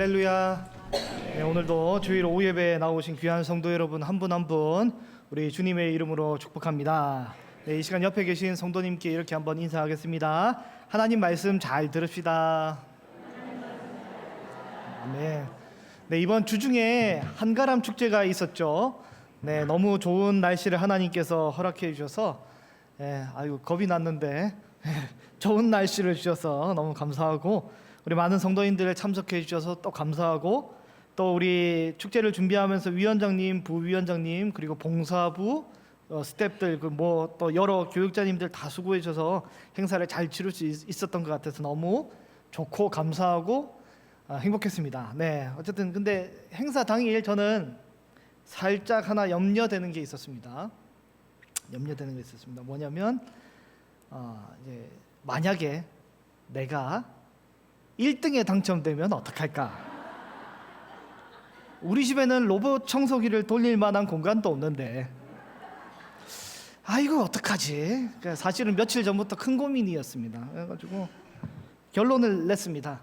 할렐루야. 네, 오늘도 주일 오후 예배에 나오신 귀한 성도 여러분 한 분 한 분 우리 주님의 이름으로 축복합니다. 네, 이 시간 옆에 계신 성도님께 이렇게 한번 인사하겠습니다. 하나님 말씀 잘 들읍시다. 아멘. 네, 이번 주 중에 한가람 축제가 있었죠. 네, 너무 좋은 날씨를 하나님께서 허락해 주셔서 아이고 겁이 났는데 좋은 날씨를 주셔서 너무 감사하고, 우리 많은 성도님들 참석해 주셔서 또 감사하고, 또 우리 축제를 준비하면서 위원장님, 부위원장님, 그리고 봉사부 스태프들, 또 여러 교육자님들 다 수고해 주셔서 행사를 잘 치를 수 있었던 것 같아서 너무 좋고 감사하고 행복했습니다. 네, 어쨌든 근데 행사 당일 저는 살짝 하나 염려되는 게 있었습니다. 뭐냐면 이제 만약에 내가 1등에 당첨되면 어떡할까? 우리 집에는 로봇 청소기를 돌릴 만한 공간도 없는데 이거 어떡하지? 사실은 며칠 전부터 큰 고민이었습니다. 그래가지고 결론을 냈습니다.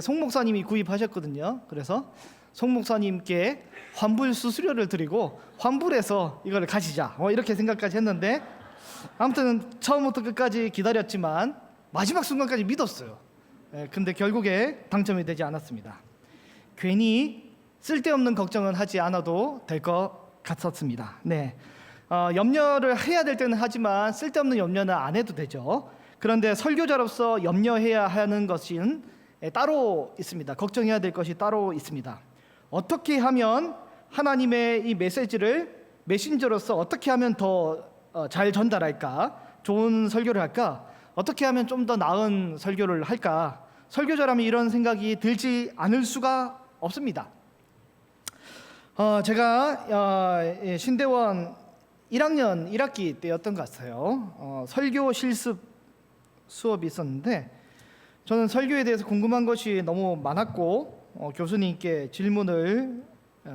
송 목사님이 구입하셨거든요. 그래서 송 목사님께 환불 수수료를 드리고 환불해서 이걸 가지자 이렇게 생각까지 했는데, 아무튼 처음부터 끝까지 기다렸지만 마지막 순간까지 믿었어요. 근데 결국에 당첨이 되지 않았습니다. 괜히 쓸데없는 걱정은 하지 않아도 될 것 같았습니다. 네, 염려를 해야 될 때는 하지만 쓸데없는 염려는 안 해도 되죠. 그런데 설교자로서 염려해야 하는 것은 따로 있습니다. 걱정해야 될 것이 따로 있습니다. 어떻게 하면 하나님의 이 메시지를 메신저로서 어떻게 하면 더 잘 전달할까? 좋은 설교를 할까? 어떻게 하면 좀 더 나은 설교를 할까? 설교자라면 이런 생각이 들지 않을 수가 없습니다. 제가 신대원 1학년 1학기 때였던 것 같아요. 설교 실습 수업이 있었는데, 저는 설교에 대해서 궁금한 것이 너무 많았고 교수님께 질문을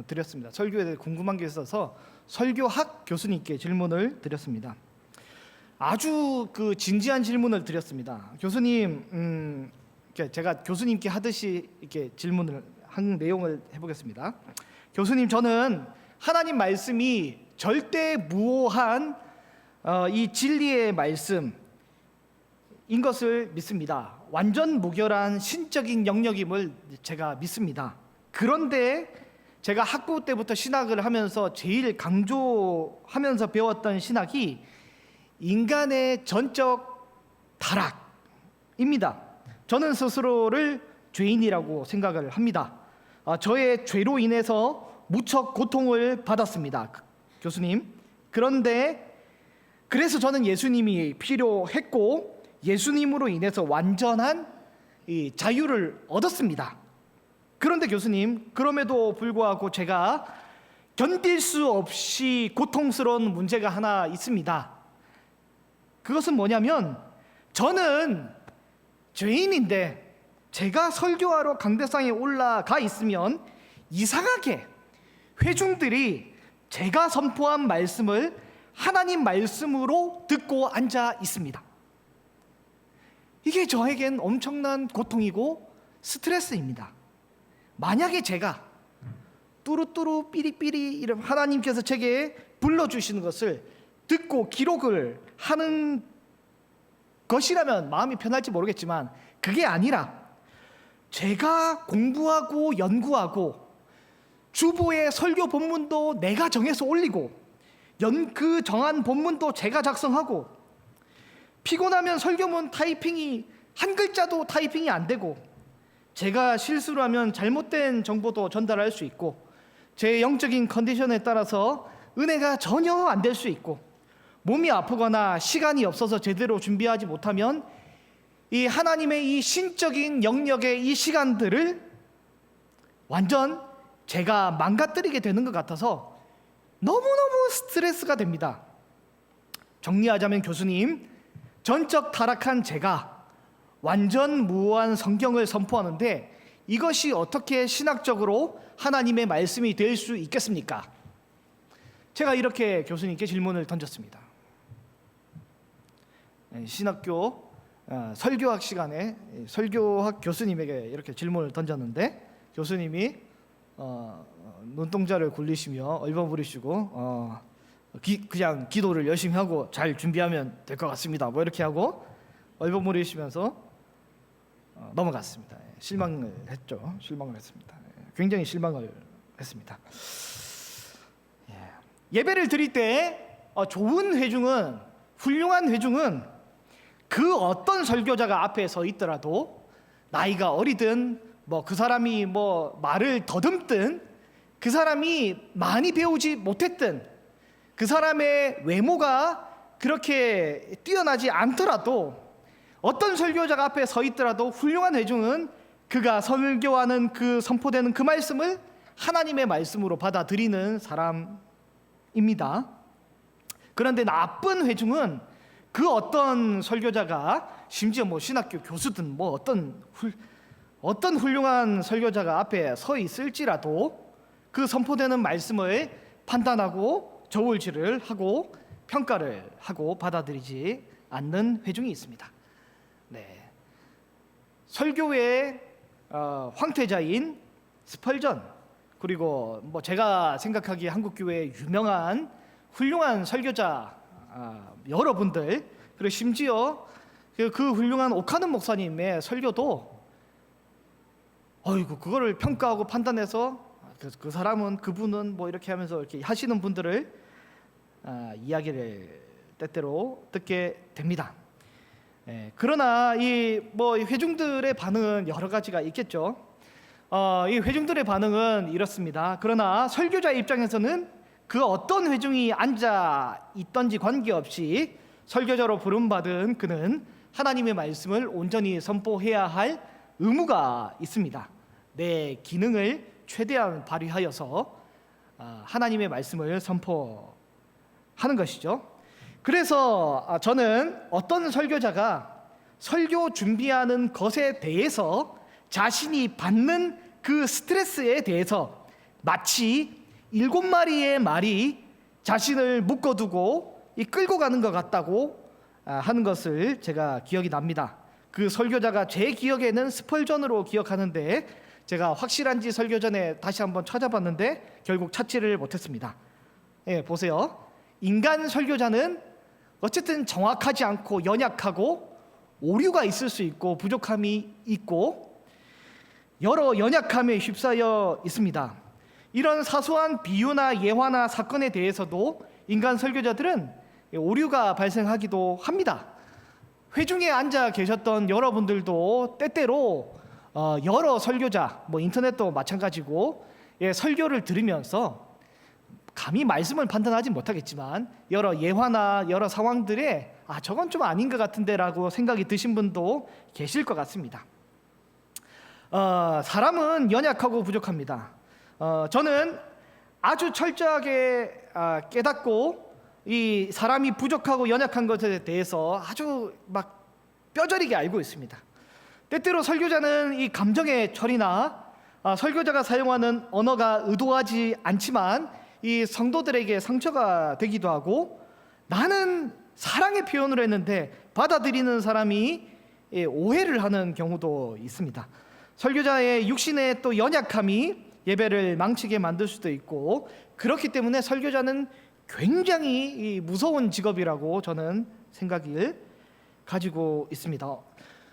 드렸습니다. 설교에 대해 궁금한 게 있어서 설교학 교수님께 질문을 드렸습니다. 아주 진지한 질문을 드렸습니다. 교수님, 제가 교수님께 하듯이 이렇게 질문을 한 내용을 해보겠습니다. 교수님, 저는 하나님 말씀이 절대 무오한 이 진리의 말씀인 것을 믿습니다. 완전 무결한 신적인 영역임을 제가 믿습니다. 그런데 제가 학부 때부터 신학을 하면서 제일 강조하면서 배웠던 신학이 인간의 전적 타락입니다. 저는 스스로를 죄인이라고 생각을 합니다. 저의 죄로 인해서 무척 고통을 받았습니다. 교수님, 그래서 저는 예수님이 필요했고 예수님으로 인해서 완전한 이 자유를 얻었습니다. 그런데 교수님, 그럼에도 불구하고 제가 견딜 수 없이 고통스러운 문제가 하나 있습니다. 그것은 뭐냐면, 저는 죄인인데 제가 설교하러 강대상에 올라가 있으면 이상하게 회중들이 제가 선포한 말씀을 하나님 말씀으로 듣고 앉아 있습니다. 이게 저에겐 엄청난 고통이고 스트레스입니다. 만약에 제가 뚜루뚜루 삐리삐리 이런 하나님께서 제게 불러주시는 것을 듣고 기록을 하는 것이라면 마음이 편할지 모르겠지만, 그게 아니라 제가 공부하고 연구하고 주보에 설교 본문도 내가 정해서 올리고 그 정한 본문도 제가 작성하고, 피곤하면 설교문 타이핑이 한 글자도 타이핑이 안 되고, 제가 실수를 하면 잘못된 정보도 전달할 수 있고, 제 영적인 컨디션에 따라서 은혜가 전혀 안 될 수 있고, 몸이 아프거나 시간이 없어서 제대로 준비하지 못하면 이 하나님의 이 신적인 영역의 이 시간들을 완전 제가 망가뜨리게 되는 것 같아서 너무너무 스트레스가 됩니다. 정리하자면 교수님, 전적 타락한 제가 완전 무오한 성경을 선포하는데 이것이 어떻게 신학적으로 하나님의 말씀이 될 수 있겠습니까? 제가 이렇게 교수님께 질문을 던졌습니다. 설교학 시간에 설교학 교수님에게 이렇게 질문을 던졌는데, 교수님이 눈동자를 굴리시며 얼버무리시고 그냥 기도를 열심히 하고 잘 준비하면 될 것 같습니다. 뭐 이렇게 하고 얼버무리시면서 넘어갔습니다. 실망을 했죠. 실망을 했습니다. 굉장히 실망을 했습니다. 예배를 드릴 때 좋은 회중은, 훌륭한 회중은 그 어떤 설교자가 앞에 서 있더라도 나이가 어리든 뭐 그 사람이 뭐 말을 더듬든 그 사람이 많이 배우지 못했든 그 사람의 외모가 그렇게 뛰어나지 않더라도 어떤 설교자가 앞에 서 있더라도 훌륭한 회중은 그가 설교하는 그 선포되는 그 말씀을 하나님의 말씀으로 받아들이는 사람입니다. 그런데 나쁜 회중은 그 어떤 설교자가, 심지어 뭐 신학교 교수든 뭐 어떤 훌륭한 설교자가 앞에 서 있을지라도 그 선포되는 말씀을 판단하고 저울질을 하고 평가를 하고 받아들이지 않는 회중이 있습니다. 네, 설교의 황태자인 스펄전, 그리고 뭐 제가 생각하기에 한국 교회의 유명한 훌륭한 설교자 여러분들, 그리고 심지어 그 훌륭한 오카는 목사님의 설교도 그거를 평가하고 판단해서 그 사람은, 그분은 뭐 이렇게 하면서 이렇게 하시는 분들을 이야기를 때때로 듣게 됩니다. 그러나 이 회중들의 반응은 여러 가지가 있겠죠. 이 회중들의 반응은 이렇습니다. 그러나 설교자 입장에서는 그 어떤 회중이 앉아 있던지 관계없이 설교자로 부름받은 그는 하나님의 말씀을 온전히 선포해야 할 의무가 있습니다. 내 기능을 최대한 발휘하여서 하나님의 말씀을 선포하는 것이죠. 그래서 저는 어떤 설교자가 설교 준비하는 것에 대해서 자신이 받는 그 스트레스에 대해서 마치 7마리의 말이 자신을 묶어두고 끌고 가는 것 같다고 하는 것을 제가 기억이 납니다. 그 설교자가 제 기억에는 스펄전으로 기억하는데 제가 확실한지 설교전에 다시 한번 찾아봤는데 결국 찾지를 못했습니다. 보세요. 인간 설교자는 어쨌든 정확하지 않고 연약하고 오류가 있을 수 있고 부족함이 있고 여러 연약함에 휩싸여 있습니다. 이런 사소한 비유나 예화나 사건에 대해서도 인간 설교자들은 오류가 발생하기도 합니다. 회중에 앉아 계셨던 여러분들도 때때로 여러 설교자, 인터넷도 마찬가지고 설교를 들으면서 감히 말씀을 판단하지 못하겠지만 여러 예화나 여러 상황들에 저건 좀 아닌 것 같은데 라고 생각이 드신 분도 계실 것 같습니다. 사람은 연약하고 부족합니다. 저는 아주 철저하게 깨닫고 이 사람이 부족하고 연약한 것에 대해서 아주 뼈저리게 알고 있습니다. 때때로 설교자는 이 감정의 처리나 설교자가 사용하는 언어가 의도하지 않지만 이 성도들에게 상처가 되기도 하고, 나는 사랑의 표현을 했는데 받아들이는 사람이 오해를 하는 경우도 있습니다. 설교자의 육신의 또 연약함이 예배를 망치게 만들 수도 있고, 그렇기 때문에 설교자는 굉장히 무서운 직업이라고 저는 생각을 가지고 있습니다.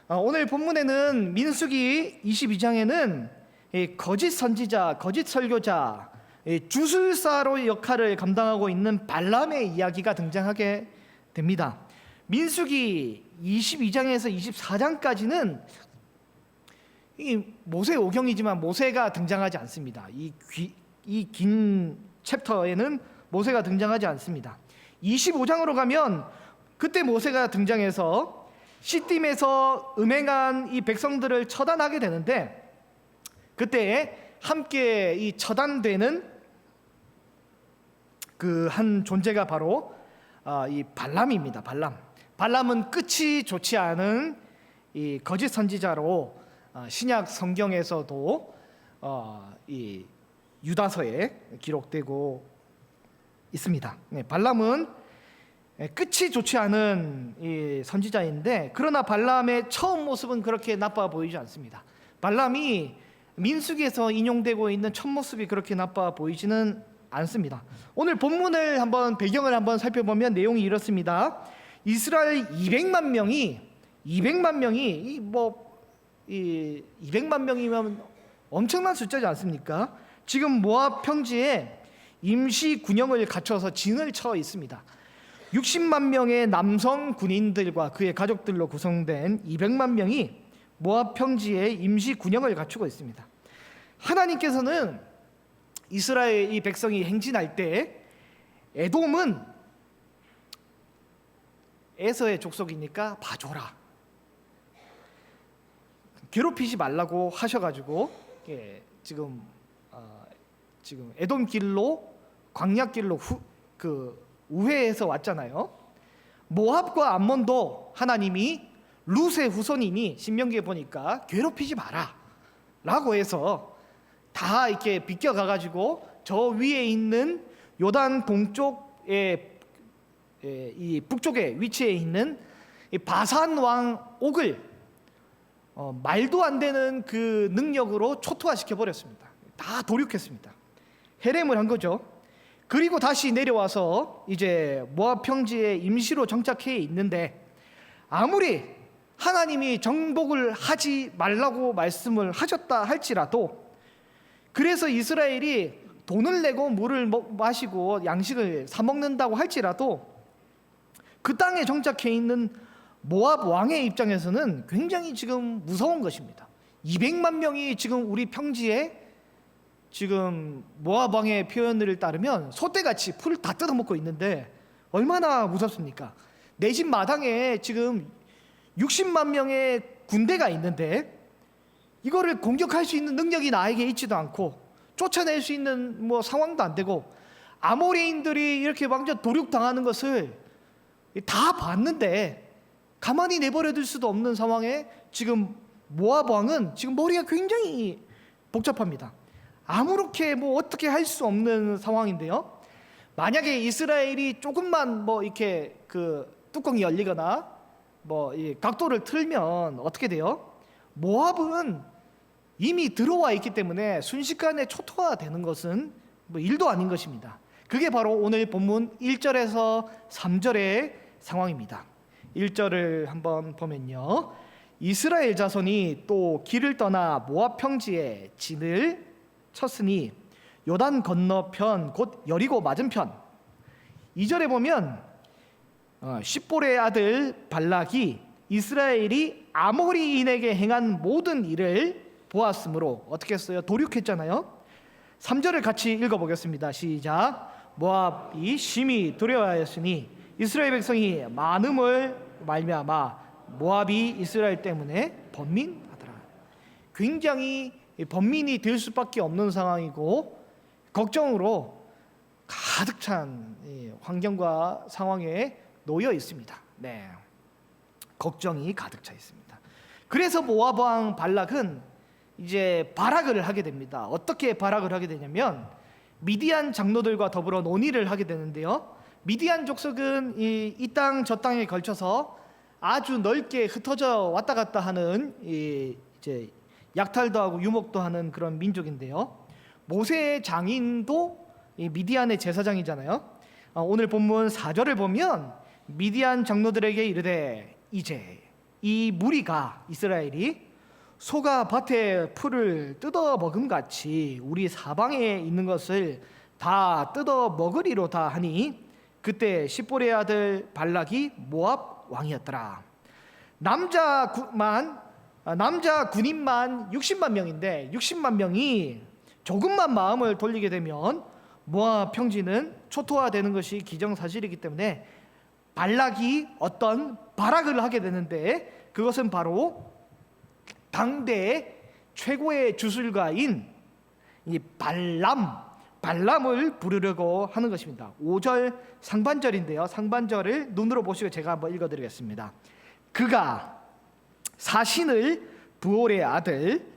오늘 본문에는 민수기 22장에는 거짓 선지자, 거짓 설교자, 주술사로 역할을 감당하고 있는 발람의 이야기가 등장하게 됩니다. 민수기 22장에서 24장까지는 이 모세 오경이지만 모세가 등장하지 않습니다. 이 긴 챕터에는 모세가 등장하지 않습니다. 25장으로 가면 그때 모세가 등장해서 시딤에서 음행한 이 백성들을 처단하게 되는데, 그때 함께 이 처단되는 그 한 존재가 바로 이 발람입니다. 발람은 끝이 좋지 않은 이 거짓 선지자로 신약 성경에서도 이 유다서에 기록되고 있습니다. 발람은 끝이 좋지 않은 이 선지자인데, 그러나 발람의 처음 모습은 그렇게 나빠 보이지 않습니다. 발람이 민수기에서 인용되고 있는 첫 모습이 그렇게 나빠 보이지는 않습니다. 오늘 본문을 한번 배경을 한번 살펴보면 내용이 이렇습니다. 이스라엘 200만 명이 200만 명이면 엄청난 숫자지 않습니까? 지금 모압 평지에 임시 군영을 갖춰서 진을 쳐 있습니다. 60만 명의 남성 군인들과 그의 가족들로 구성된 200만 명이 모압 평지에 임시 군영을 갖추고 있습니다. 하나님께서는 이스라엘 이 백성이 행진할 때 에돔은 에서의 족속이니까 봐줘라, 괴롭히지 말라고 하셔가지고 지금 에돔 길로 광야 길로 우회해서 왔잖아요. 모압과 암몬도 하나님이 룻의 후손이니 신명기에 보니까 괴롭히지 마라 라고 해서 다 이렇게 비껴가가지고 저 위에 있는 요단 동쪽에 이 북쪽에 위치해 있는 이 바산 왕 옥을 말도 안 되는 그 능력으로 초토화시켜 버렸습니다. 다 도륙했습니다. 해렘을 한 거죠. 그리고 다시 내려와서 이제 모압 평지에 임시로 정착해 있는데, 아무리 하나님이 정복을 하지 말라고 말씀을 하셨다 할지라도, 그래서 이스라엘이 돈을 내고 물을 마시고 양식을 사 먹는다고 할지라도 그 땅에 정착해 있는 모압 왕의 입장에서는 굉장히 지금 무서운 것입니다. 200만 명이 지금 우리 평지에 지금 모압 왕의 표현을 따르면 소떼같이 풀을 다 뜯어먹고 있는데 얼마나 무섭습니까? 내 집 마당에 지금 60만 명의 군대가 있는데 이거를 공격할 수 있는 능력이 나에게 있지도 않고 쫓아낼 수 있는 상황도 안 되고, 아모레인들이 이렇게 완전 도륙당하는 것을 다 봤는데 가만히 내버려둘 수도 없는 상황에 지금 모압 왕은 지금 머리가 굉장히 복잡합니다. 아무렇게 어떻게 할 수 없는 상황인데요. 만약에 이스라엘이 조금만 이렇게 그 뚜껑이 열리거나 이 각도를 틀면 어떻게 돼요? 모압은 이미 들어와 있기 때문에 순식간에 초토화되는 것은 일도 아닌 것입니다. 그게 바로 오늘 본문 1절에서 3절의 상황입니다. 1절을 한번 보면요, 이스라엘 자손이 또 길을 떠나 모압 평지에 진을 쳤으니 요단 건너편 곧 여리고 맞은편. 2절에 보면 십볼의 아들 발락이 이스라엘이 아모리인에게 행한 모든 일을 보았으므로 어떻게 했어요? 도륙했잖아요. 3절을 같이 읽어보겠습니다. 시작. 모압이 심히 두려워하였으니 이스라엘 백성이 많음을 말미암아 모압이 이스라엘 때문에 번민하더라. 굉장히 번민이 될 수밖에 없는 상황이고 걱정으로 가득 찬 환경과 상황에 놓여 있습니다. 네, 걱정이 가득 차 있습니다. 그래서 모압 왕 발락은 이제 발악을 하게 됩니다. 어떻게 발악을 하게 되냐면 미디안 장로들과 더불어 논의를 하게 되는데요. 미디안 족속은 이 땅 저 땅에 걸쳐서 아주 넓게 흩어져 왔다 갔다 하는 이제 약탈도 하고 유목도 하는 그런 민족인데요. 모세의 장인도 이 미디안의 제사장이잖아요. 오늘 본문 4절을 보면 미디안 장로들에게 이르되 이제 이 무리가 이스라엘이 소가 밭에 풀을 뜯어 먹음같이 우리 사방에 있는 것을 다 뜯어 먹으리로다 하니 그때 십볼의 아들 발락이 모압 왕이었더라. 남자 군인만 60만 명인데 60만 명이 조금만 마음을 돌리게 되면 모압 평지는 초토화되는 것이 기정사실이기 때문에 발락이 어떤 발악을 하게 되는데, 그것은 바로 당대 최고의 주술가인 이 발람을 부르려고 하는 것입니다. 5절 상반절인데요. 상반절을 눈으로 보시고 제가 한번 읽어드리겠습니다. 그가 사신을 부올의 아들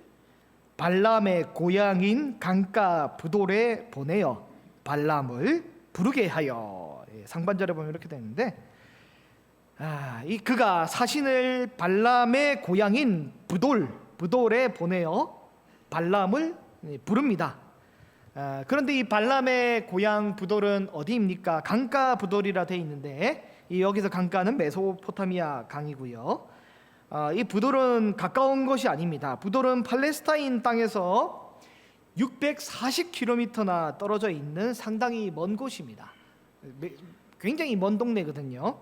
발람의 고향인 강가 부돌에 보내어 발람을 부르게 하여. 상반절에 보면 이렇게 되는데, 이 그가 사신을 발람의 고향인 부돌에 보내어 발람을 부릅니다. 그런데 이 발람의 고향 부돌은 어디입니까? 강가 부돌이라 되어 있는데 여기서 강가는 메소포타미아 강이고요. 이 부돌은 가까운 것이 아닙니다. 부돌은 팔레스타인 땅에서 640km나 떨어져 있는 상당히 먼 곳입니다. 굉장히 먼 동네거든요.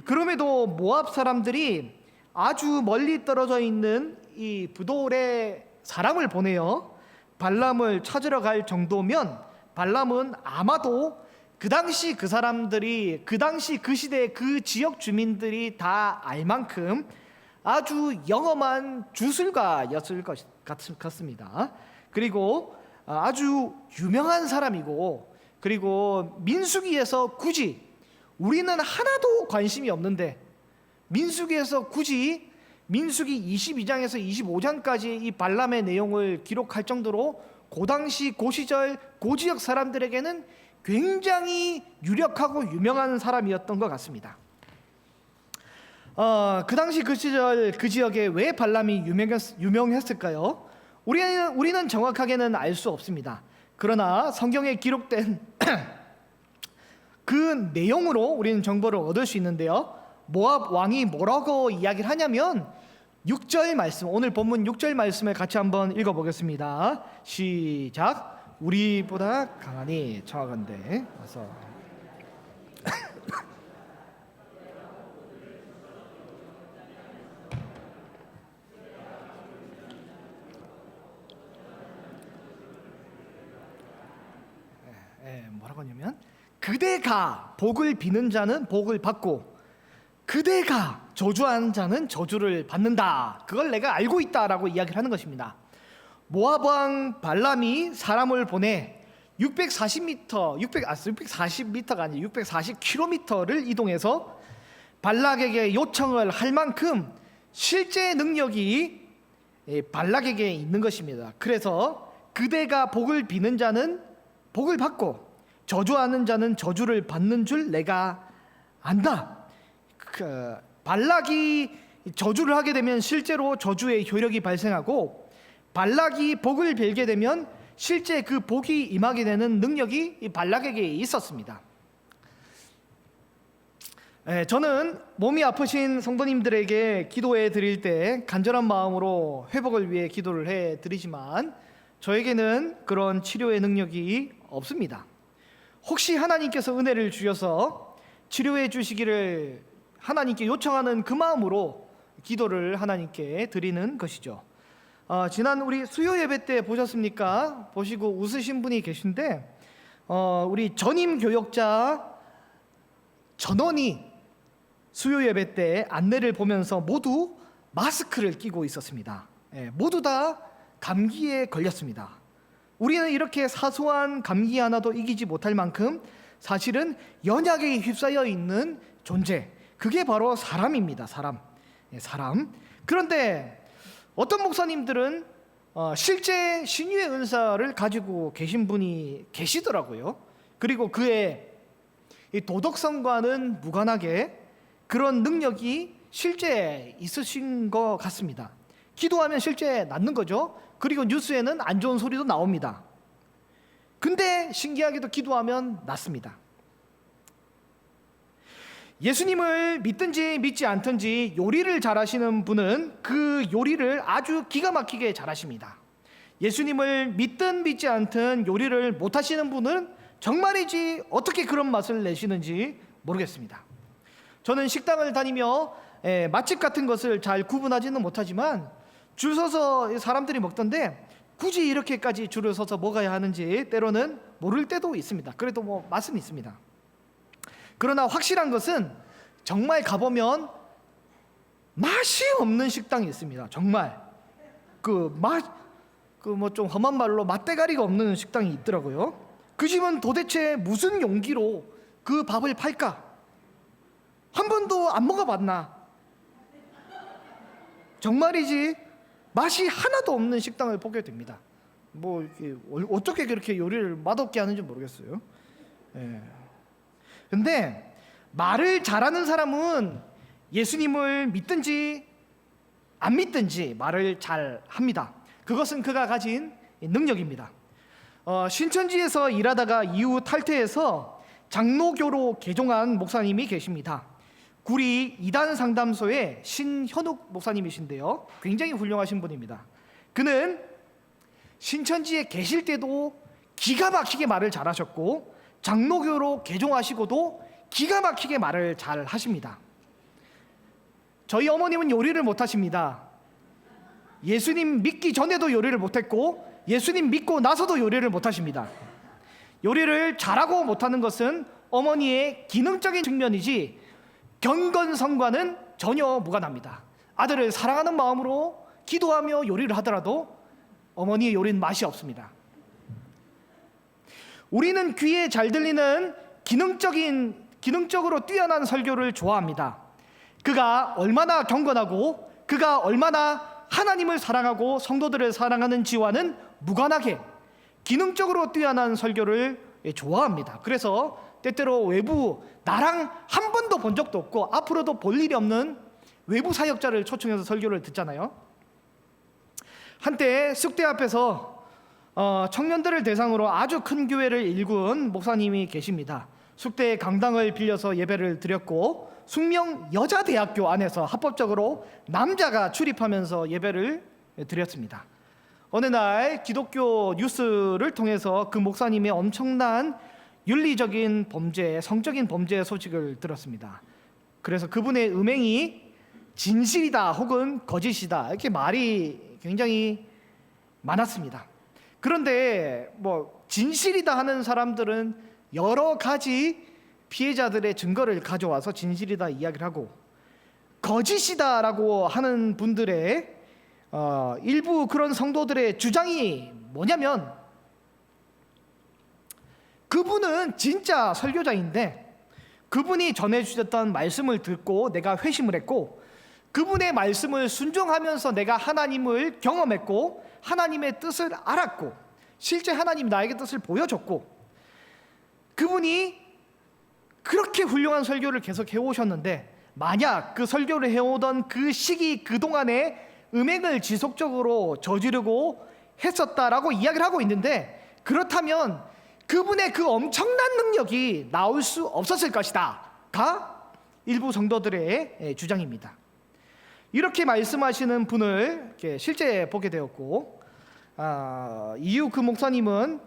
그럼에도 모압 사람들이 아주 멀리 떨어져 있는 이 부돌에 사람을 보내어 발람을 찾으러 갈 정도면 발람은 아마도 그 당시 그 사람들이 그 당시 그 시대 그 지역 주민들이 다 알 만큼 아주 영험한 주술가였을 것 같습니다. 그리고 아주 유명한 사람이고, 그리고 민수기에서 굳이 우리는 하나도 관심이 없는데 민수기에서 굳이 민수기 22장에서 25장까지 이 발람의 내용을 기록할 정도로 그 당시 그 시절 그 지역 사람들에게는 굉장히 유력하고 유명한 사람이었던 것 같습니다. 그 당시 그 시절 그 지역에 왜 발람이 유명했을까요? 우리는 정확하게는 알 수 없습니다. 그러나 성경에 기록된 그 내용으로 우리는 정보를 얻을 수 있는데요. 모압 왕이 뭐라고 이야기를 하냐면 6절 말씀, 오늘 본문 6절 말씀을 같이 한번 읽어보겠습니다. 시작. 우리보다 강하니 청하건대 와서 뭐라고 하냐면 그대가 복을 비는 자는 복을 받고 그대가 저주하는 자는 저주를 받는다. 그걸 내가 알고 있다라고 이야기를 하는 것입니다. 모압 왕 발람이 사람을 보내 640m가 아니라 640km를 이동해서 발락에게 요청을 할 만큼 실제 능력이 발락에게 있는 것입니다. 그래서 그대가 복을 비는 자는 복을 받고 저주하는 자는 저주를 받는 줄 내가 안다. 발락이 저주를 하게 되면 실제로 저주의 효력이 발생하고 발락이 복을 빌게 되면 실제 그 복이 임하게 되는 능력이 이 발락에게 있었습니다. 저는 몸이 아프신 성도님들에게 기도해 드릴 때 간절한 마음으로 회복을 위해 기도를 해 드리지만 저에게는 그런 치료의 능력이 없습니다. 혹시 하나님께서 은혜를 주셔서 치료해 주시기를 하나님께 요청하는 그 마음으로 기도를 하나님께 드리는 것이죠. 지난 우리 수요 예배 때 보셨습니까? 보시고 웃으신 분이 계신데 우리 전임 교역자 전원이 수요 예배 때 안내를 보면서 모두 마스크를 끼고 있었습니다. 모두 다 감기에 걸렸습니다. 우리는 이렇게 사소한 감기 하나도 이기지 못할 만큼 사실은 연약에 휩싸여 있는 존재, 그게 바로 사람입니다. 사람. 그런데 어떤 목사님들은 실제 신유의 은사를 가지고 계신 분이 계시더라고요. 그리고 그의 도덕성과는 무관하게 그런 능력이 실제 있으신 것 같습니다. 기도하면 실제 낫는 거죠. 그리고 뉴스에는 안 좋은 소리도 나옵니다. 근데 신기하게도 기도하면 낫습니다. 예수님을 믿든지 믿지 않든지 요리를 잘하시는 분은 그 요리를 아주 기가 막히게 잘하십니다. 예수님을 믿든 믿지 않든 요리를 못하시는 분은 정말이지 어떻게 그런 맛을 내시는지 모르겠습니다. 저는 식당을 다니며 맛집 같은 것을 잘 구분하지는 못하지만 줄 서서 사람들이 먹던데 굳이 이렇게까지 줄을 서서 먹어야 하는지 때로는 모를 때도 있습니다. 그래도 뭐 맛은 있습니다. 그러나 확실한 것은 정말 가보면 맛이 없는 식당이 있습니다. 정말 뭐 좀 험한 말로 맛대가리가 없는 식당이 있더라고요. 그 집은 도대체 무슨 용기로 그 밥을 팔까? 한 번도 안 먹어봤나? 정말이지 맛이 하나도 없는 식당을 보게 됩니다. 뭐 이렇게 어떻게 그렇게 요리를 맛없게 하는지 모르겠어요. 근데 말을 잘하는 사람은 예수님을 믿든지 안 믿든지 말을 잘 합니다. 그것은 그가 가진 능력입니다. 신천지에서 일하다가 이후 탈퇴해서 장로교로 개종한 목사님이 계십니다. 구리 이단 상담소의 신현욱 목사님이신데요, 굉장히 훌륭하신 분입니다. 그는 신천지에 계실 때도 기가 막히게 말을 잘하셨고, 장로교로 개종하시고도 기가 막히게 말을 잘 하십니다. 저희 어머님은 요리를 못하십니다. 예수님 믿기 전에도 요리를 못했고, 예수님 믿고 나서도 요리를 못하십니다. 요리를 잘하고 못하는 것은 어머니의 기능적인 측면이지 경건성과는 전혀 무관합니다. 아들을 사랑하는 마음으로 기도하며 요리를 하더라도 어머니의 요리는 맛이 없습니다. 우리는 귀에 잘 들리는 기능적으로 뛰어난 설교를 좋아합니다. 그가 얼마나 경건하고 그가 얼마나 하나님을 사랑하고 성도들을 사랑하는지와는 무관하게 기능적으로 뛰어난 설교를 좋아합니다. 그래서 때때로 외부, 나랑 한 번도 본 적도 없고 앞으로도 볼 일이 없는 외부 사역자를 초청해서 설교를 듣잖아요. 한때 쑥대 앞에서 청년들을 대상으로 아주 큰 교회를 일군 목사님이 계십니다. 쑥대의 강당을 빌려서 예배를 드렸고, 숙명 여자대학교 안에서 합법적으로 남자가 출입하면서 예배를 드렸습니다. 어느 날 기독교 뉴스를 통해서 그 목사님의 엄청난 윤리적인 범죄, 성적인 범죄 소식을 들었습니다. 그래서 그분의 음행이 진실이다 혹은 거짓이다, 이렇게 말이 굉장히 많았습니다. 그런데 진실이다 하는 사람들은 여러 가지 피해자들의 증거를 가져와서 진실이다 이야기를 하고, 거짓이다라고 하는 분들의 일부 그런 성도들의 주장이 뭐냐면, 그분은 진짜 설교자인데 그분이 전해주셨던 말씀을 듣고 내가 회심을 했고, 그분의 말씀을 순종하면서 내가 하나님을 경험했고 하나님의 뜻을 알았고 실제 하나님 나에게 뜻을 보여줬고, 그분이 그렇게 훌륭한 설교를 계속 해오셨는데 만약 그 설교를 해오던 그 시기 그동안에 음행을 지속적으로 저지르고 했었다라고 이야기를 하고 있는데, 그렇다면 그분의 그 엄청난 능력이 나올 수 없었을 것이다가 일부 성도들의 주장입니다. 이렇게 말씀하시는 분을 실제 보게 되었고, 이후 그 목사님은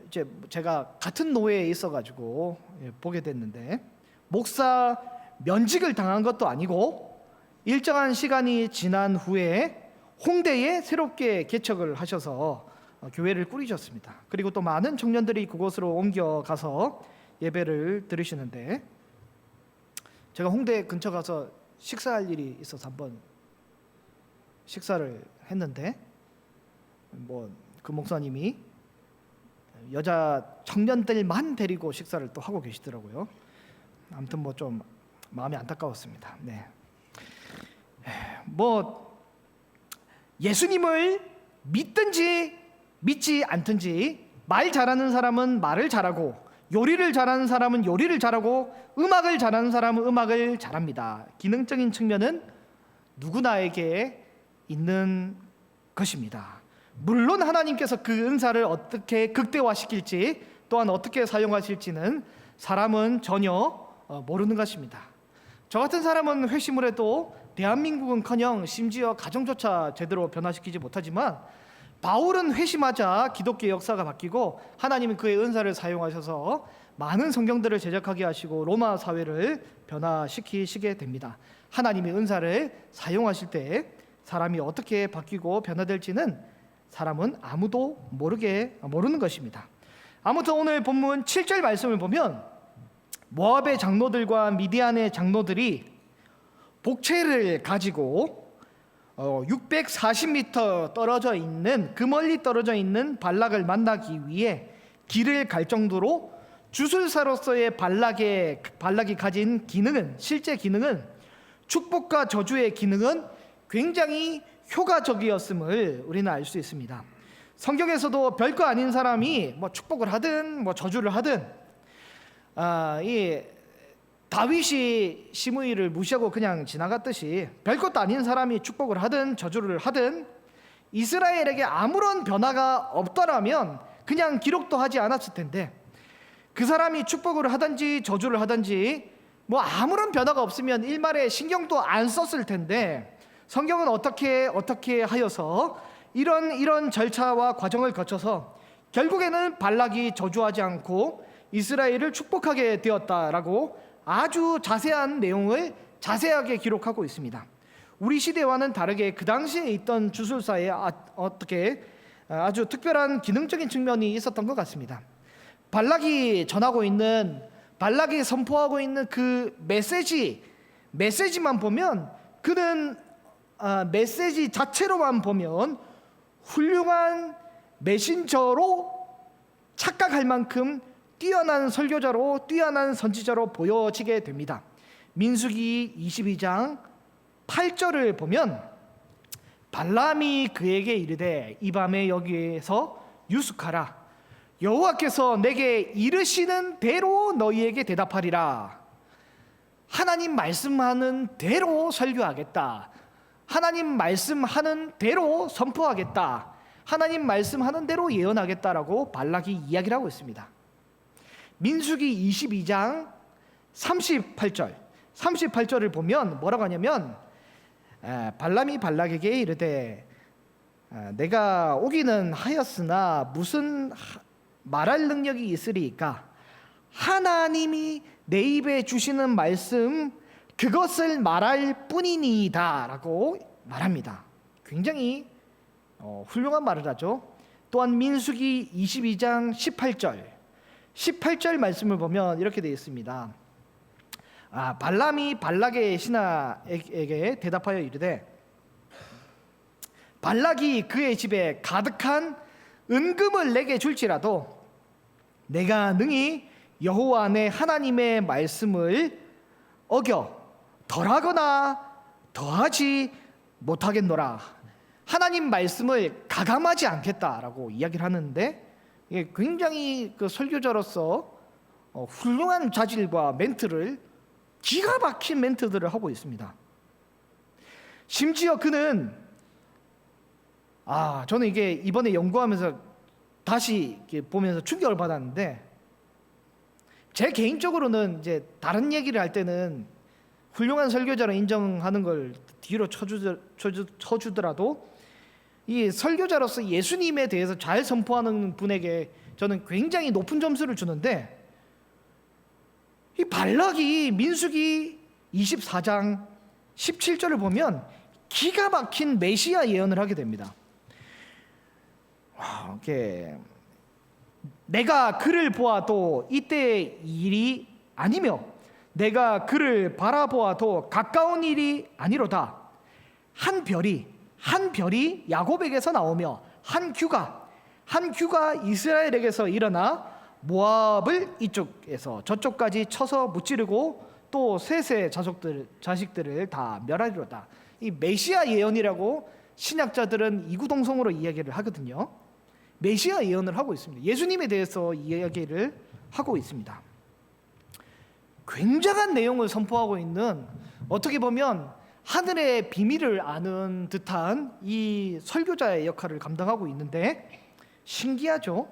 이제 제가 같은 노회에 있어가지고 보게 됐는데, 목사 면직을 당한 것도 아니고 일정한 시간이 지난 후에 홍대에 새롭게 개척을 하셔서 교회를 꾸리셨습니다. 그리고 또 많은 청년들이 그곳으로 옮겨가서 예배를 드리시는데, 제가 홍대 근처 가서 식사할 일이 있어서 한번 식사를 했는데, 그 목사님이 여자 청년들만 데리고 식사를 또 하고 계시더라고요. 아무튼 좀 마음이 안타까웠습니다. 네. 예수님을 믿든지 믿지 않든지 말 잘하는 사람은 말을 잘하고, 요리를 잘하는 사람은 요리를 잘하고, 음악을 잘하는 사람은 음악을 잘합니다. 기능적인 측면은 누구나에게 있는 것입니다. 물론 하나님께서 그 은사를 어떻게 극대화시킬지, 또한 어떻게 사용하실지는 사람은 전혀 모르는 것입니다. 저 같은 사람은 회심을 해도 대한민국은커녕 심지어 가정조차 제대로 변화시키지 못하지만, 바울은 회심하자 기독교의 역사가 바뀌고 하나님은 그의 은사를 사용하셔서 많은 성경들을 제작하게 하시고 로마 사회를 변화시키시게 됩니다. 하나님의 은사를 사용하실 때 사람이 어떻게 바뀌고 변화될지는 사람은 아무도 모르는 것입니다. 아무튼 오늘 본문 7절 말씀을 보면, 모압의 장로들과 미디안의 장로들이 복채를 가지고 640m 떨어져 있는, 그 멀리 떨어져 있는 발락을 만나기 위해 길을 갈 정도로 주술사로서의 발락이 가진 기능은, 실제 기능은, 축복과 저주의 기능은 굉장히 효과적이었음을 우리는 알 수 있습니다. 성경에서도 별거 아닌 사람이 축복을 하든 저주를 하든, 이 다윗이 시므이를 무시하고 그냥 지나갔듯이 별것도 아닌 사람이 축복을 하든 저주를 하든 이스라엘에게 아무런 변화가 없더라면 그냥 기록도 하지 않았을 텐데, 그 사람이 축복을 하든지 저주를 하든지 뭐 아무런 변화가 없으면 일말에 신경도 안 썼을 텐데, 성경은 어떻게 하여서 이런 절차와 과정을 거쳐서 결국에는 발락이 저주하지 않고 이스라엘을 축복하게 되었다라고 아주 자세한 내용을 자세하게 기록하고 있습니다. 우리 시대와는 다르게 그 당시에 있던 주술사에 아주 특별한 기능적인 측면이 있었던 것 같습니다. 발락이 선포하고 있는 그 메시지만 보면, 그는 메시지 자체로만 보면 훌륭한 메신저로 착각할 만큼 뛰어난 설교자로, 뛰어난 선지자로 보여지게 됩니다. 민수기 22장 8절을 보면, 발람이 그에게 이르되 이 밤에 여기에서 유숙하라. 여호와께서 내게 이르시는 대로 너희에게 대답하리라. 하나님 말씀하는 대로 설교하겠다. 하나님 말씀하는 대로 선포하겠다. 하나님 말씀하는 대로 예언하겠다라고 발락이 이야기를 하고 있습니다. 민수기 22장 38절을 보면 뭐라고 하냐면, 발람이 발락에게 이르되 내가 오기는 하였으나 무슨 말할 능력이 있으리까? 하나님이 내 입에 주시는 말씀 그것을 말할 뿐이니이다 라고 말합니다. 굉장히 훌륭한 말을 하죠. 또한 민수기 22장 18절 말씀을 보면 이렇게 되어 있습니다. 발람이 발락의 신하에게 대답하여 이르되 발락이 그의 집에 가득한 은금을 내게 줄지라도 내가 능히 여호와 내 하나님의 말씀을 어겨 덜하거나 더하지 못하겠노라. 하나님 말씀을 가감하지 않겠다라고 이야기를 하는데, 이게 굉장히 그 설교자로서 훌륭한 자질과 멘트를, 기가 막힌 멘트들을 하고 있습니다. 심지어 그는 저는 이게 이번에 연구하면서 다시 보면서 충격을 받았는데, 제 개인적으로는 이제 다른 얘기를 할 때는 훌륭한 설교자로 인정하는 걸 뒤로 쳐주더라도 이 설교자로서 예수님에 대해서 잘 선포하는 분에게 저는 굉장히 높은 점수를 주는데, 이 발락이 민수기 24장 17절을 보면 기가 막힌 메시아 예언을 하게 됩니다. 내가 그를 보아도 이때의 일이 아니며 내가 그를 바라보아도 가까운 일이 아니로다. 한 별이 야곱에게서 나오며 한 규가 이스라엘에게서 일어나 모압을 이쪽에서 저쪽까지 쳐서 무찌르고 또 셋의 자식들을 다 멸하리로다. 이 메시아 예언이라고 신약자들은 이구동성으로 이야기를 하거든요. 메시아 예언을 하고 있습니다. 예수님에 대해서 이야기를 하고 있습니다. 굉장한 내용을 선포하고 있는, 어떻게 보면 하늘의 비밀을 아는 듯한 이 설교자의 역할을 감당하고 있는데, 신기하죠?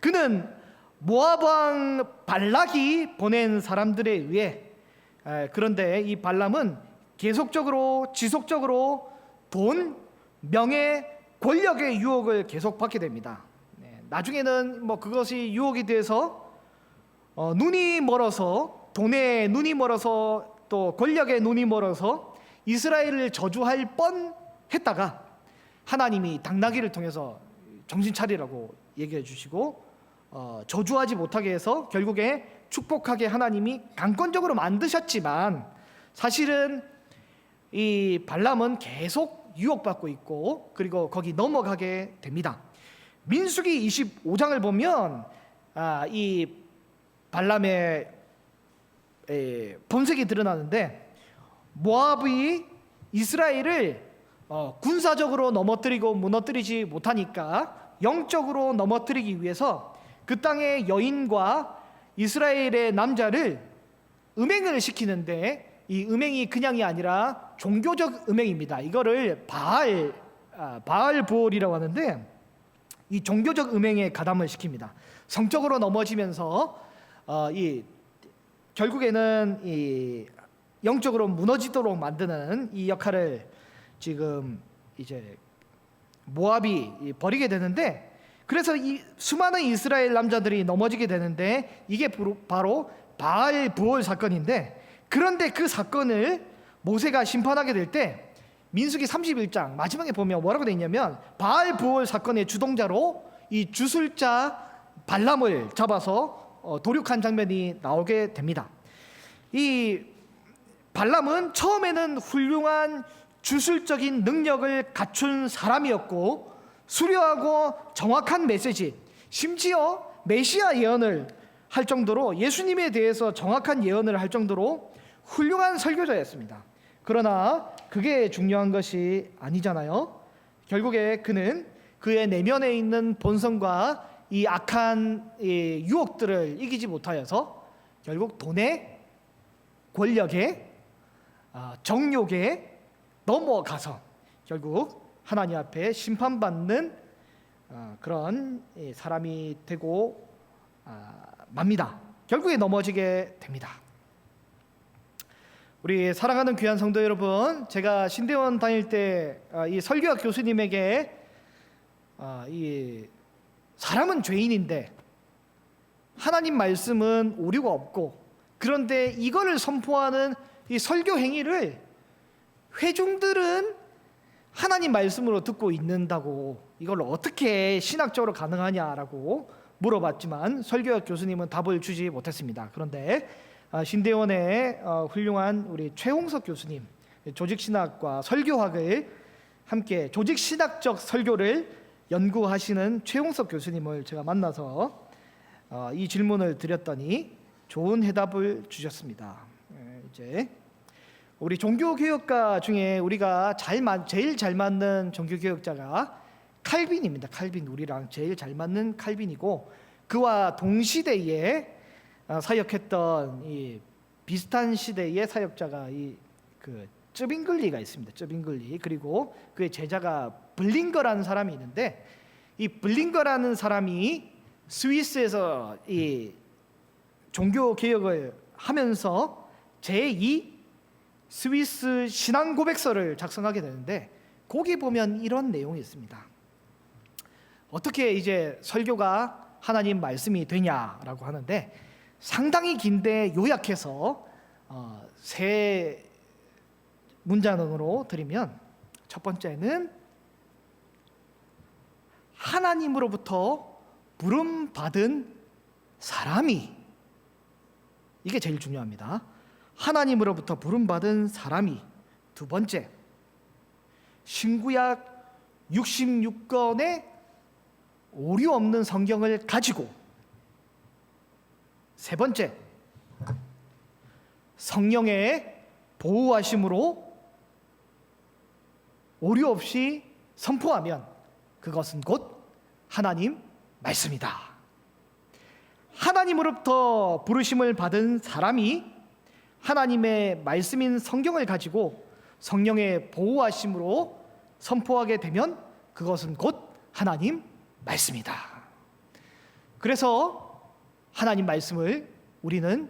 그는 모압 왕 발락이 보낸 사람들에 의해, 그런데 이 발람은 지속적으로 돈, 명예, 권력의 유혹을 계속 받게 됩니다. 나중에는 그것이 유혹이 돼서 눈이 멀어서, 돈에 눈이 멀어서 또 권력에 눈이 멀어서 이스라엘을 저주할 뻔했다가 하나님이 당나귀를 통해서 정신 차리라고 얘기해 주시고 저주하지 못하게 해서 결국에 축복하게 하나님이 강권적으로 만드셨지만, 사실은 이 발람은 계속 유혹받고 있고 그리고 거기 넘어가게 됩니다. 민수기 25장을 보면 이 발람의 본색이 드러나는데, 모압이 이스라엘을 군사적으로 넘어뜨리고 무너뜨리지 못하니까 영적으로 넘어뜨리기 위해서 그 땅의 여인과 이스라엘의 남자를 음행을 시키는데, 이 음행이 그냥이 아니라 종교적 음행입니다. 이거를 바알 바알부올이라고 하는데 이 종교적 음행에 가담을 시킵니다. 성적으로 넘어지면서 이 결국에는 이 영적으로 무너지도록 만드는 이 역할을 지금 이제 모압이 벌이게 되는데, 그래서 이 수많은 이스라엘 남자들이 넘어지게 되는데 이게 바로 바알부올 사건인데, 그런데 그 사건을 모세가 심판하게 될 때 민수기 31장 마지막에 보면 뭐라고 되어 있냐면, 바알부올 사건의 주동자로 이 주술자 발람을 잡아서 도륙한 장면이 나오게 됩니다. 이 발람은 처음에는 훌륭한 주술적인 능력을 갖춘 사람이었고, 수려하고 정확한 메시지, 심지어 메시아 예언을 할 정도로, 예수님에 대해서 정확한 예언을 할 정도로 훌륭한 설교자였습니다. 그러나 그게 중요한 것이 아니잖아요. 결국에 그는 그의 내면에 있는 본성과 이 악한 이 유혹들을 이기지 못하여서 결국 돈에, 권력에, 정욕에 넘어가서 결국 하나님 앞에 심판받는 그런 사람이 되고 맙니다. 결국에 넘어지게 됩니다. 우리 사랑하는 귀한 성도 여러분, 제가 신대원 다닐 때 이 설교학 교수님에게 이 사람은 죄인인데 하나님 말씀은 오류가 없고, 그런데 이거를 선포하는 이 설교 행위를 회중들은 하나님 말씀으로 듣고 있는다고 이걸 어떻게 신학적으로 가능하냐라고 물어봤지만 설교학 교수님은 답을 주지 못했습니다. 그런데 신대원의 훌륭한 우리 최홍석 교수님, 조직신학과 설교학을 함께 조직신학적 설교를 연구하시는 최홍석 교수님을 제가 만나서 이 질문을 드렸더니 좋은 해답을 주셨습니다. 이제 우리 종교개혁가 중에 우리가 제일 잘 맞는 종교개혁자가 칼빈입니다. 칼빈, 우리랑 제일 잘 맞는 칼빈이고, 그와 동시대에 사역했던 이 비슷한 시대의 사역자가 그 쯔빙글리가 있습니다. 쯔빙글리. 그리고 그의 제자가 블링거라는 사람이 있는데, 이 블링거라는 사람이 스위스에서 이 종교 개혁을 하면서 제2 스위스 신앙 고백서를 작성하게 되는데, 거기 보면 이런 내용이 있습니다. 어떻게 이제 설교가 하나님 말씀이 되냐라고 하는데, 상당히 긴데 요약해서 세 문장으로 드리면, 첫 번째는 하나님으로부터 부름받은 사람이, 이게 제일 중요합니다. 하나님으로부터 부름받은 사람이. 두 번째, 신구약 66권의 오류 없는 성경을 가지고. 세 번째, 성령의 보호하심으로 오류 없이 선포하면 그것은 곧 하나님 말씀이다. 하나님으로부터 부르심을 받은 사람이 하나님의 말씀인 성경을 가지고 성령의 보호하심으로 선포하게 되면 그것은 곧 하나님 말씀이다. 그래서 하나님 말씀을 우리는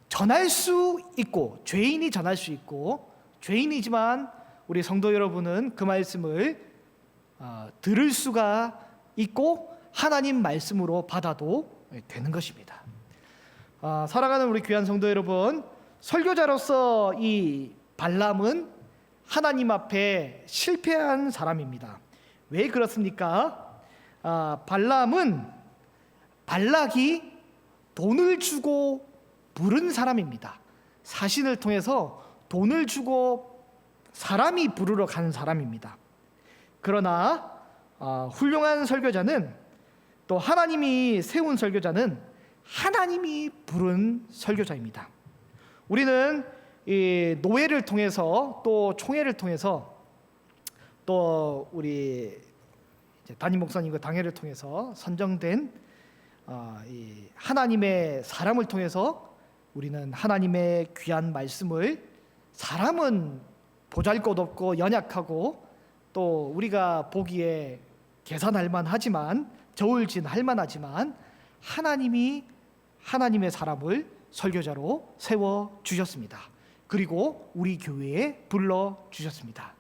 전할 수 있고, 죄인이 전할 수 있고, 죄인이지만 우리 성도 여러분은 그 말씀을 들을 수가 있고 하나님 말씀으로 받아도 되는 것입니다. 사랑하는 우리 귀한 성도 여러분, 설교자로서 이 발람은 하나님 앞에 실패한 사람입니다. 왜 그렇습니까? 발락이 돈을 주고 부른 사람입니다. 사신을 통해서 돈을 주고 사람이 부르러 가는 사람입니다. 그러나 훌륭한 설교자는, 또 하나님이 세운 설교자는 하나님이 부른 설교자입니다. 우리는 이 노회를 통해서, 또 총회를 통해서, 또 우리 담임 목사님과 당회를 통해서 선정된 이 하나님의 사람을 통해서 우리는 하나님의 귀한 말씀을, 사람은 보잘것없고 연약하고 또 우리가 보기에 계산할 만하지만 저울질할 만하지만 하나님이 하나님의 사람을 설교자로 세워 주셨습니다. 그리고 우리 교회에 불러 주셨습니다.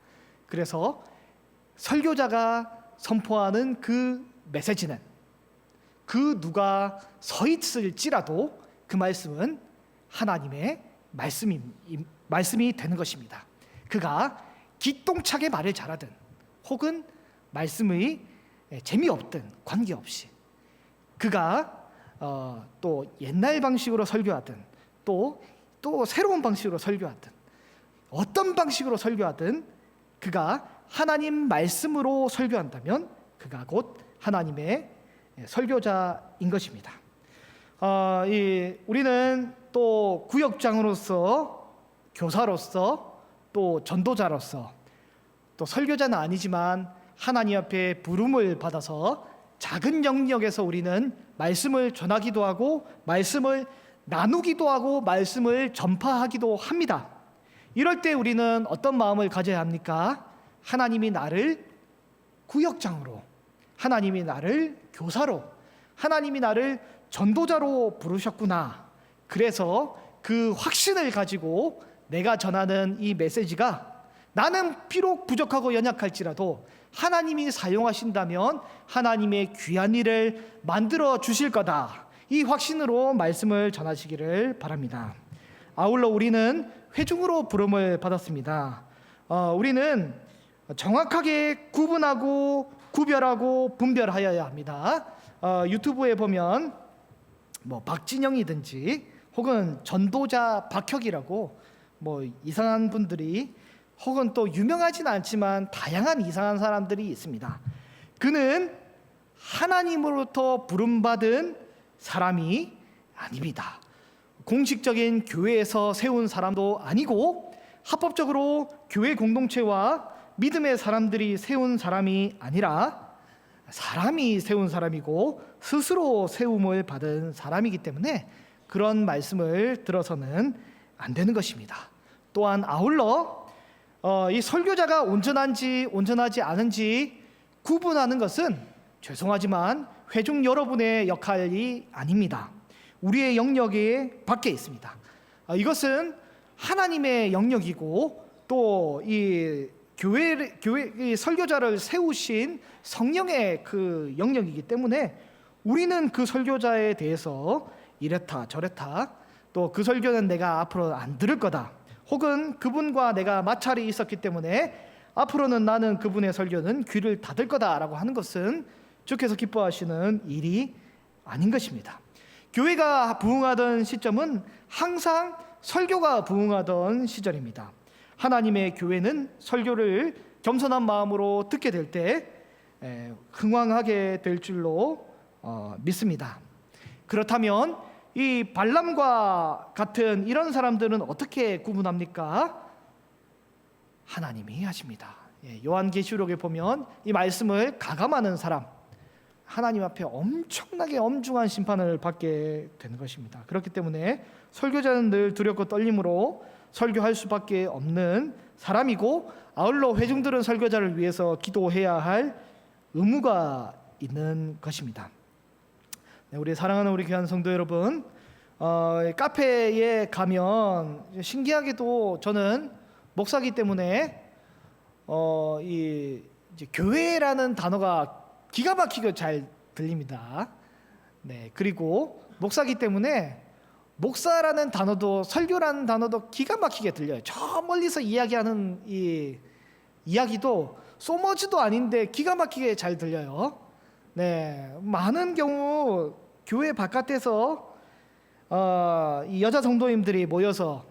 그래서 설교자가 선포하는 그 메시지는 그 누가 서 있을지라도 그 말씀은 하나님의 말씀이 되는 것입니다. 그가 기똥차게 말을 잘하든 혹은 말씀의 재미없든 관계없이 그가 또 옛날 방식으로 설교하든 또 새로운 방식으로 설교하든 어떤 방식으로 설교하든 그가 하나님 말씀으로 설교한다면 그가 곧 하나님의 설교자인 것입니다. 우리는 또 구역장으로서 교사로서 또 전도자로서 또 설교자는 아니지만 하나님 앞에 부름을 받아서 작은 영역에서 우리는 말씀을 전하기도 하고 말씀을 나누기도 하고 말씀을 전파하기도 합니다. 이럴 때 우리는 어떤 마음을 가져야 합니까? 하나님이 나를 구역장으로, 하나님이 나를 교사로, 하나님이 나를 전도자로 부르셨구나. 그래서 그 확신을 가지고 내가 전하는 이 메시지가 나는 비록 부족하고 연약할지라도 하나님이 사용하신다면 하나님의 귀한 일을 만들어 주실 거다. 이 확신으로 말씀을 전하시기를 바랍니다. 아울러 우리는 회중으로 부름을 받았습니다. 우리는 정확하게 구분하고 구별하고 분별하여야 합니다. 유튜브에 보면 뭐 박진영이든지 혹은 전도자 박혁이라고 뭐 이상한 분들이 혹은 또 유명하진 않지만 다양한 이상한 사람들이 있습니다. 그는 하나님으로부터 부름받은 사람이 아닙니다. 공식적인 교회에서 세운 사람도 아니고 합법적으로 교회 공동체와 믿음의 사람들이 세운 사람이 아니라 사람이 세운 사람이고 스스로 세움을 받은 사람이기 때문에 그런 말씀을 들어서는 안 되는 것입니다. 또한 아울러 이 설교자가 온전한지 온전하지 않은지 구분하는 것은 죄송하지만 회중 여러분의 역할이 아닙니다. 우리의 영역에 밖에 있습니다. 이것은 하나님의 영역이고 또 이 교회 설교자를 세우신 성령의 그 영역이기 때문에 우리는 그 설교자에 대해서 이랬다 저랬다 또 그 설교는 내가 앞으로 안 들을 거다 혹은 그분과 내가 마찰이 있었기 때문에 앞으로는 나는 그분의 설교는 귀를 닫을 거다라고 하는 것은 주께서 기뻐하시는 일이 아닌 것입니다. 교회가 부흥하던 시점은 항상 설교가 부흥하던 시절입니다. 하나님의 교회는 설교를 겸손한 마음으로 듣게 될 때 흥왕하게 될 줄로 믿습니다. 그렇다면 이 발람과 같은 이런 사람들은 어떻게 구분합니까? 하나님이 하십니다. 요한계시록에 보면 이 말씀을 가감하는 사람 하나님 앞에 엄청나게 엄중한 심판을 받게 되는 것입니다. 그렇기 때문에 설교자는 늘 두렵고 떨림으로 설교할 수밖에 없는 사람이고 아울러 회중들은 설교자를 위해서 기도해야 할 의무가 있는 것입니다. 우리 사랑하는 우리 귀한 성도 여러분, 카페에 가면 신기하게도 저는 목사기 때문에 이제 교회라는 단어가 기가 막히게 잘 들립니다. 네, 그리고 목사기 때문에 목사라는 단어도 설교라는 단어도 기가 막히게 들려요. 저 멀리서 이야기하는 이 이야기도 소머즈도 아닌데 기가 막히게 잘 들려요. 네, 많은 경우 교회 바깥에서 이 여자 성도님들이 모여서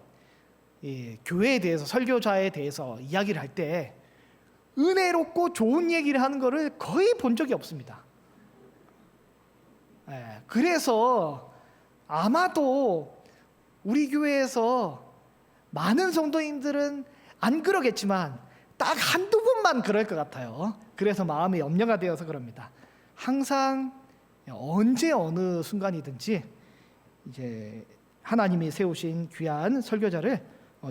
이 교회에 대해서 설교자에 대해서 이야기를 할 때 은혜롭고 좋은 얘기를 하는 것을 거의 본 적이 없습니다. 네, 그래서 아마도 우리 교회에서 많은 성도님들은 안 그러겠지만 딱 한두 번만 그럴 것 같아요. 그래서 마음이 염려가 되어서 그럽니다. 항상 언제 어느 순간이든지 이제 하나님이 세우신 귀한 설교자를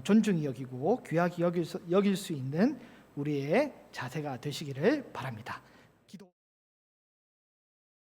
존중히 여기고 귀하게 여길 수 있는 우리의 자세가 되시기를 바랍니다.